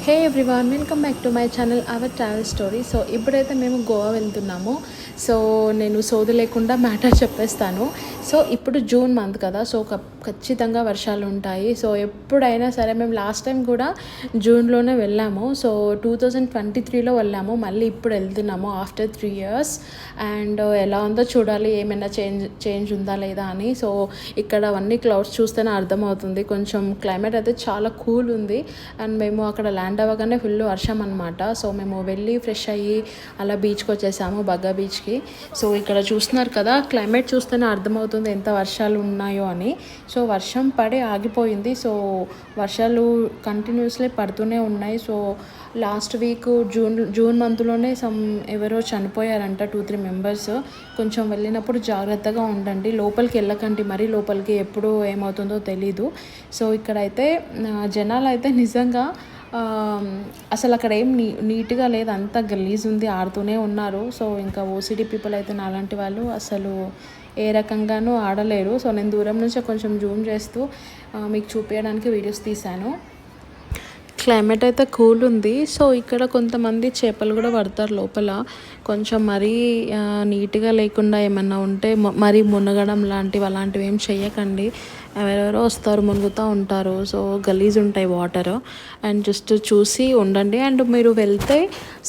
Hey everyone, welcome back to my channel our travel story. So ఇప్పుడైతే మేము గోవా వెళ్తున్నాము. So నేను సోది లేకుండా మ్యాటర్ చెప్పేస్తాను. సో ఇప్పుడు జూన్ మంత్ కదా, సో ఖచ్చితంగా వర్షాలు ఉంటాయి. సో ఎప్పుడైనా సరే మేము లాస్ట్ టైం కూడా జూన్లోనే వెళ్ళాము. సో 2023లో వెళ్ళాము, మళ్ళీ ఇప్పుడు వెళ్తున్నాము ఆఫ్టర్ 3 years. అండ్ ఎలా ఉందో చూడాలి, ఏమైనా చేంజ్ ఉందా లేదా అని. సో ఇక్కడ అవన్నీ క్లౌడ్స్ చూస్తేనే అర్థమవుతుంది. కొంచెం క్లైమేట్ అయితే చాలా కూల్ ఉంది. అండ్ మేము అక్కడ ల్యాండ్ అవ్వగానే ఫుల్ వర్షం అనమాట. సో మేము వెళ్ళి ఫ్రెష్ అయ్యి అలా బీచ్కి వచ్చేసాము, బగ్గా బీచ్కి. సో ఇక్కడ చూస్తున్నారు కదా, క్లైమేట్ చూస్తేనే అర్థమవుతుంది ఎంత వర్షాలు ఉన్నాయో అని. సో వర్షం పడి ఆగిపోయింది. సో వర్షాలు కంటిన్యూస్లీ పడుతూనే ఉన్నాయి. సో లాస్ట్ వీక్ జూన్ మంత్లోనే ఎవరో చనిపోయారంట, 2-3 మెంబర్స్. కొంచెం వెళ్ళినప్పుడు జాగ్రత్తగా ఉండండి, లోపలికి వెళ్ళకండి, మరీ లోపలికి ఎప్పుడు ఏమవుతుందో తెలీదు. సో ఇక్కడైతే జనాలు అయితే నిజంగా అసలు అక్కడ ఏం నీట్గా లేదు, అంతా గలీజ్ ఉంది, ఆడుతూనే ఉన్నారు. సో ఇంకా ఓసిడి పీపుల్ అయితే నాలాంటి వాళ్ళు అసలు ఏ రకంగానూ ఆడలేరు. సో నేను దూరం నుంచి కొంచెం జూమ్ చేస్తూ మీకు చూపించడానికి వీడియోస్ తీశాను. క్లైమేట్ అయితే కూల్ ఉంది. సో ఇక్కడ కొంతమంది చేపలు కూడా పడతారు లోపల. కొంచెం మరీ నీట్గా లేకుండా ఏమన్నా ఉంటే మరీ మునగడం అలాంటివి ఏం చెయ్యకండి. ఎవరెవరో వస్తారు, మునుగుతూ ఉంటారు. సో గలీజ్ ఉంటాయి వాటర్. అండ్ జస్ట్ చూసి ఉండండి. అండ్ మీరు వెళ్తే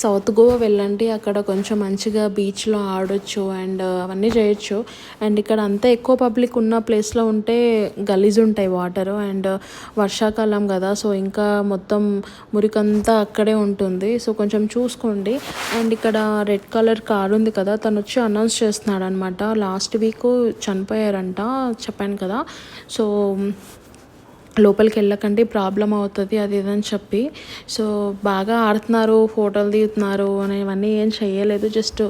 సౌత్ గోవా వెళ్ళండి, అక్కడ కొంచెం మంచిగా బీచ్లో ఆడొచ్చు అండ్ అవన్నీ చేయొచ్చు. అండ్ ఇక్కడ అంతా ఎక్కువ పబ్లిక్ ఉన్న ప్లేస్లో ఉంటే గలీజ్ ఉంటాయి వాటర్. అండ్ వర్షాకాలం కదా, సో ఇంకా మొత్తం మురికంతా అక్కడే ఉంటుంది. సో కొంచెం చూసుకోండి. అండ్ ఇక్కడ రెడ్ కలర్ కార్ ఉంది కదా, తను వచ్చి అనౌన్స్ చేస్తున్నాడు అనమాట. లాస్ట్ వీక్ చనిపోయారంట, చెప్పాను కదా. సో లోపలికి వెళ్ళకండి, ప్రాబ్లం అవుతుంది అది ఇదని చెప్పి. సో బాగా ఆడుతున్నారు, ఫోటోలు దిగుతున్నారు అని ఇవన్నీ ఏం చేయలేదు, జస్ట్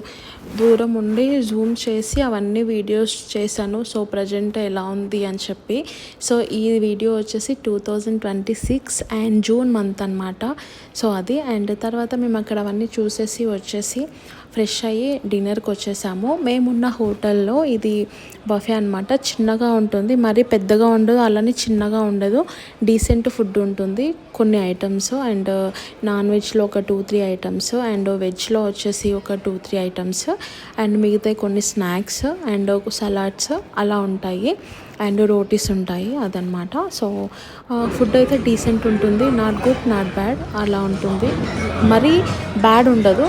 దూరం ఉండి జూమ్ చేసి అవన్నీ వీడియోస్ చేశాను. సో ప్రజెంట్ ఎలా ఉంది అని చెప్పి. సో ఈ వీడియో వచ్చేసి 2026 అండ్ జూన్ మంత్ అనమాట. సో అది. అండ్ తర్వాత మేము అక్కడ అవన్నీ చూసేసి వచ్చేసి ఫ్రెష్ అయ్యి డిన్నర్కి వచ్చేసాము. మేమున్న హోటల్లో ఇది బఫే అనమాట. చిన్నగా ఉంటుంది, మరీ పెద్దగా ఉండదు, అలానే చిన్నగా ఉండదు, డీసెంట్ ఫుడ్ ఉంటుంది. కొన్ని ఐటమ్స్ అండ్ నాన్ వెజ్లో ఒక 2-3 ఐటమ్స్ అండ్ వెజ్లో వచ్చేసి ఒక 2-3 ఐటమ్స్ అండ్ మిగతా కొన్ని స్నాక్స్ అండ్ సలాడ్స్ అలా ఉంటాయి. అండ్ రోటీస్ ఉంటాయి అదనమాట. సో ఫుడ్ అయితే డీసెంట్ ఉంటుంది, నాట్ గుడ్ నాట్ బ్యాడ్ అలా ఉంటుంది. మరీ బ్యాడ్ ఉండదు,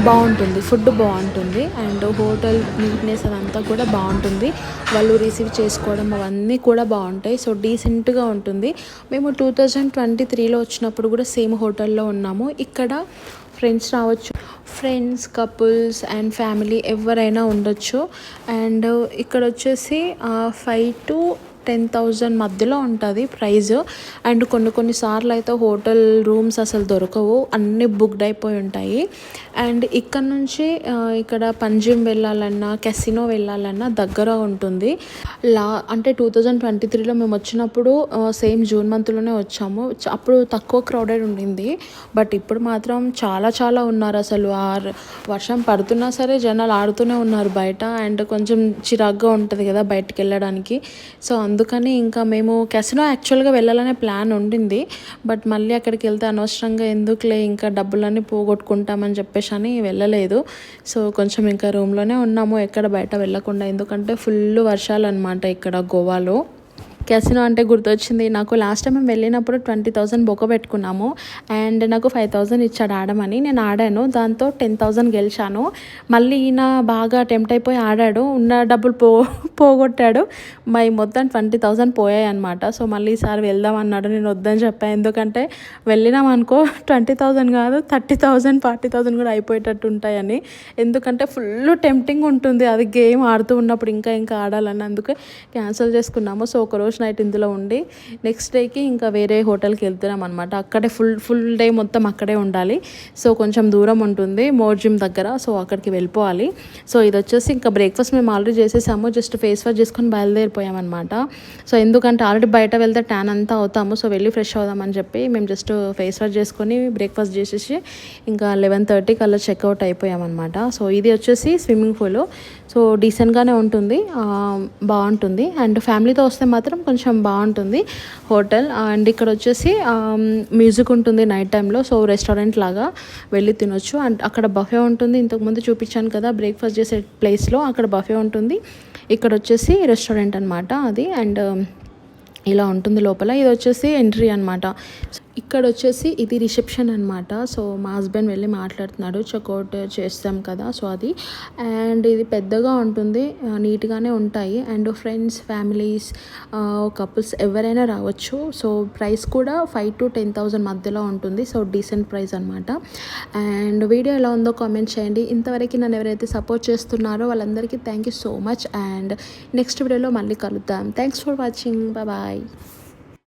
బాగుంటుంది, ఫుడ్ బాగుంటుంది. అండ్ హోటల్ నీట్నెస్ అదంతా కూడా బాగుంటుంది, వాళ్ళు రిసీవ్ చేసుకోవడం అవన్నీ కూడా బాగుంటాయి. సో డీసెంట్గా ఉంటుంది. మేము 2023లో వచ్చినప్పుడు కూడా సేమ్ హోటల్లో ఉన్నాము. ఇక్కడ ఫ్రెండ్స్ రావచ్చు, ఫ్రెండ్స్, కపుల్స్ అండ్ ఫ్యామిలీ ఎవరైనా ఉండొచ్చు. అండ్ ఇక్కడ వచ్చేసి 5,000 to 10,000 మధ్యలో ఉంటుంది ప్రైజ్. అండ్ కొన్నిసార్లు అయితే హోటల్ రూమ్స్ అసలు దొరకవు, అన్నీ బుక్డ్ అయిపోయి ఉంటాయి. అండ్ ఇక్కడ నుంచి ఇక్కడ పంజిమ్ వెళ్ళాలన్నా, కెసినో వెళ్ళాలన్నా దగ్గర ఉంటుంది. అంటే 2023లో మేము వచ్చినప్పుడు సేమ్ జూన్ మంత్లోనే వచ్చాము. అప్పుడు తక్కువ క్రౌడెడ్ ఉండింది, బట్ ఇప్పుడు మాత్రం చాలా ఉన్నారు. అసలు వర్షం పడుతున్నా సరే జనాలు ఆడుతూనే ఉన్నారు బయట. అండ్ కొంచెం చిరాగ్గా ఉంటుంది కదా బయటికి వెళ్ళడానికి. సో అందుకని ఇంకా మేము కెసినో యాక్చువల్గా వెళ్ళాలనే ప్లాన్ ఉండింది, బట్ మళ్ళీ అక్కడికి వెళ్తే అనవసరంగా ఎందుకులే ఇంకా డబ్బులన్నీ పోగొట్టుకుంటామని చెప్పేసి అని వెళ్ళలేదు. సో కొంచెం ఇంకా రూమ్లోనే ఉన్నాము, ఎక్కడ బయట వెళ్ళకుండా. ఎందుకంటే ఫుల్ వర్షాలు అనమాట ఇక్కడ గోవాలో. కెసినో అంటే గుర్తొచ్చింది నాకు, లాస్ట్ టైం మేము వెళ్ళినప్పుడు 20,000 బొక్క పెట్టుకున్నాము అండ్ నాకు 5,000 ఇచ్చాడు ఆడమని. నేను ఆడాను, దాంతో 10,000 గెలిచాను. మళ్ళీ ఈయన బాగా టెంప్ట్ అయిపోయి ఆడాడు, ఉన్న డబ్బులు పోగొట్టాడు. మొత్తం 20,000 పోయాయి అనమాట. సో మళ్ళీ ఈసారి వెళ్దాం అన్నాడు, నేను వద్దని చెప్పాను. ఎందుకంటే వెళ్ళినాం అనుకో 20,000 కాదు 30,000 40,000 కూడా అయిపోయేటట్టు ఉంటాయని. ఎందుకంటే ఫుల్ టెంప్టింగ్ ఉంటుంది అది గేమ్ ఆడుతూ ఉన్నప్పుడు, ఇంకా ఆడాలని. అందుకే క్యాన్సిల్ చేసుకున్నాము. సో ఒకరోజు నైట్ ఇందులో ఉండి నెక్స్ట్ డేకి ఇంకా వేరే హోటల్కి వెళ్తున్నాం అనమాట. అక్కడే ఫుల్ డే మొత్తం అక్కడే ఉండాలి. సో కొంచెం దూరం ఉంటుంది, మోర్జిమ్ దగ్గర. సో అక్కడికి వెళ్ళిపోవాలి. సో ఇది వచ్చేసి ఇంకా బ్రేక్ఫాస్ట్ మేము ఆల్రెడీ చేసేసాము, జస్ట్ ఫేస్ వాష్ చేసుకొని బయలుదేరిపోయామన్నమాట. సో ఎందుకంటే ఆల్రెడీ బయట వెళ్తే ట్యాన్ అంతా అవుతాము, సో వెళ్ళి ఫ్రెష్ అవుదామని చెప్పి మేము జస్ట్ ఫేస్ వాష్ చేసుకొని బ్రేక్ఫాస్ట్ చేసేసి ఇంకా 11:30 కల్లా చెక్అవుట్ అయిపోయామన్నమాట. సో ఇది వచ్చేసి స్విమ్మింగ్ పూల్. సో డీసెంట్గానే ఉంటుంది, బాగుంటుంది. అండ్ ఫ్యామిలీతో వస్తే మాత్రం కొంచెం బాగుంటుంది హోటల్. అండ్ ఇక్కడ వచ్చేసి మ్యూజిక్ ఉంటుంది నైట్ టైంలో. సో రెస్టారెంట్ లాగా వెళ్ళి తినొచ్చు. అండ్ అక్కడ బఫే ఉంటుంది, ఇంతకుముందు చూపించాను కదా బ్రేక్ఫాస్ట్ చేసే ప్లేస్లో, అక్కడ బఫే ఉంటుంది. ఇక్కడ వచ్చేసి రెస్టారెంట్ అనమాట అది. అండ్ ఇలా ఉంటుంది లోపల. ఇది వచ్చేసి ఎంట్రీ అనమాట. ఇక్కడ వచ్చేసి ఇది రిసెప్షన్ అనమాట. సో మా హస్బెండ్ వెళ్ళి మాట్లాడుతున్నాడు, చెక్అవుట్ చేస్తాం కదా, సో అది. అండ్ ఇది పెద్దగా ఉంటుంది, నీట్గానే ఉంటాయి. అండ్ ఫ్రెండ్స్, ఫ్యామిలీస్, కపుల్స్ ఎవరైనా రావచ్చు. సో ప్రైస్ కూడా 5,000 to 10,000 మధ్యలో ఉంటుంది. సో డీసెంట్ ప్రైస్ అనమాట. అండ్ వీడియో ఎలా ఉందో కామెంట్ చేయండి. ఇంతవరకు నన్ను ఎవరైతే సపోర్ట్ చేస్తున్నారో వాళ్ళందరికీ thank you so much. And next వీడియోలో మళ్ళీ కలుద్దాం. Thanks for watching. బాయ్.